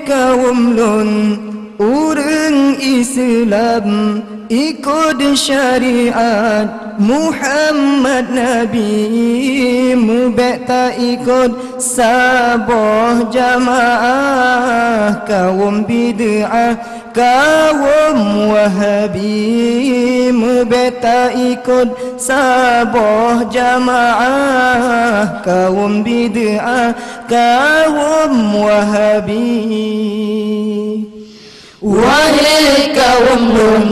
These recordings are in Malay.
kaum lun urang Islam ikut syariat Muhammad Nabi, mubek tak ikut sabah jamaah kaum bid'ah kaum Wahabi, mubek tak ikut sabah jamaah kaum bid'ah kaum Wahabi. Wahai kaum lun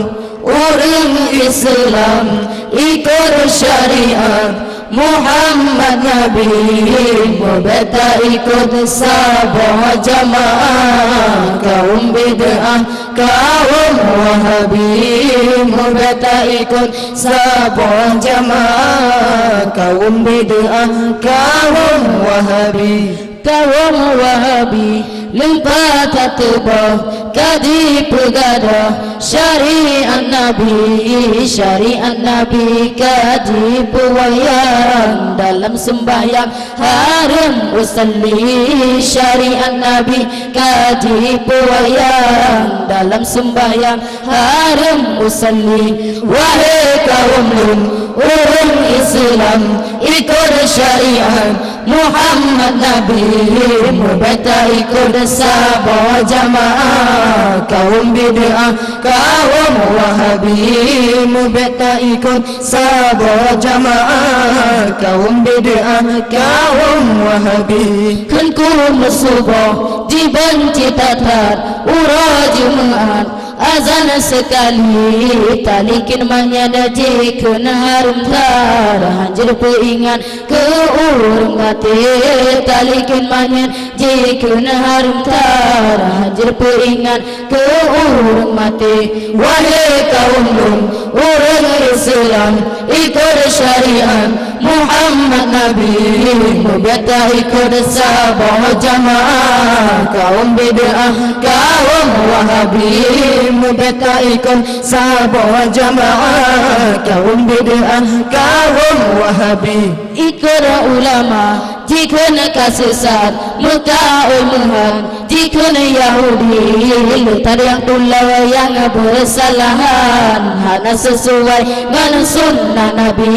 urang Islam ikut syariat Muhammad Nabi, mubek tak ikut sabah jamaah kaum bid'ah kaum Wahabi, mubek tak ikut sabah jamaah kaum bid'ah kaum Wahabi. Kaum Wahabi lempat tak tebah kadi pegadah syariat Nabi kadi pewayang dalam sembahyang haram usalli syariat Nabi kadi pewayang dalam sembahyang haram usalli. Wahai kaum lun urang Islam ikut syariat Muhammad Nabi, mubek tak ikut sabah jamaah kaum bid'ah kaum Wahabi, mubek tak ikut sabah jamaah kaum bid'ah kaum Wahabi. Kan ku musubah dibenci tatat ura Jumaat azan sekali talikin manyan jikun harum tar hanjir peingat ke urang mati talikin manyan jikun harum tar hanjir peingat ke urang mati. Wahai kaum lun urang Islam ikut syariat Muhammad Nabi, mubek tak ikut sabah jamaah kaum bid'ah kaum Wahabi, mubek tak ikut sabah jamaah kaum bid'ah kaum Wahabi. Ikut ulama jika nak sesat muka umuman, jika Yahudi lutar yang tulah yang bersalahan hana sesuai dengan sunnah Nabi,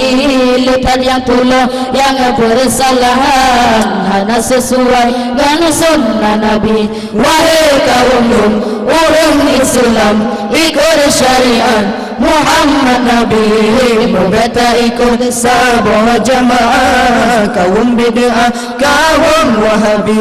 lutar yang tulah yang bersalahan hana sesuai dengan sunnah Nabi. Wahai kaum lun urang Islam ikut syariat Muhammad Nabi, mubek tak ikut sabah jamaah kaum bid'ah kaum Wahabi,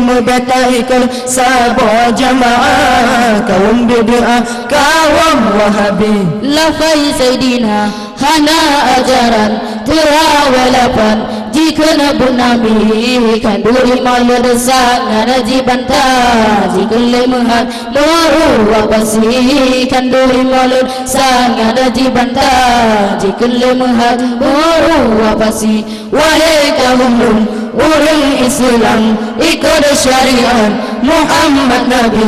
mubek tak ikut sabah jamaah kaum bid'ah kaum Wahabi. Lafai Sayyidina hana ajaran terawalapan jika Nabi Nabi kanduri malu sangat jibantah jika lemuhat maru wabasi kanduri malu sangat jibantah jika lemuhat maru wabasi. Wahai kaum lun urang Islam ikut syariat Muhammad Nabi,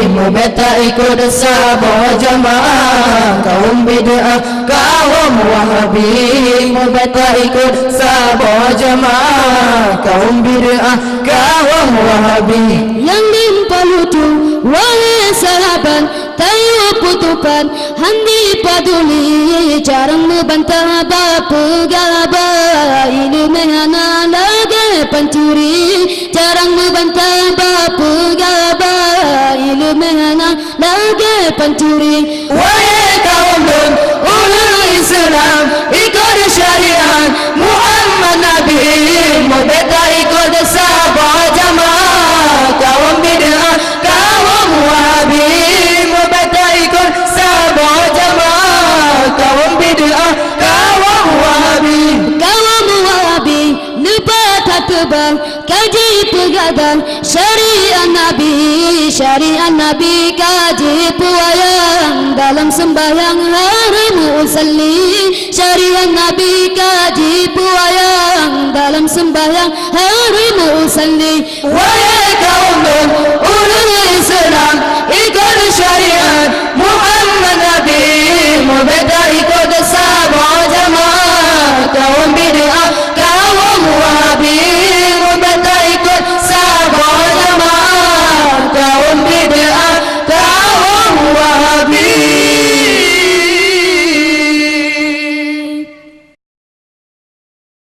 mubek tak ikut sabah jamaah kaum bid'ah kaum Wahabi, mubek tak ikut sabah jamaah kaum bid'ah kaum Wahabi. Yang dimpalutu wahai sahabat tayu putupan handi paduli jarang membantah bapa gaba ilmu hana lagi pencuri jarang membantah bapa gaba ilmu hana lagi pencuri. Wahai kaum lun urang Islam ikut syariat Muhammad Nabi, mubek tak ikut sabah jamaah kaum bid'ah kaum Wahabi, mubek tak ikut sabah jamaah kaum bid'ah kaum Wahabi. Kaum Wahabi lupa tak tebal kaji pegadang syariat Nabi kaji pewayang dalam sembahyang haram usalli syariat Nabi kaji pewayang dalam sembahyang haram usalli.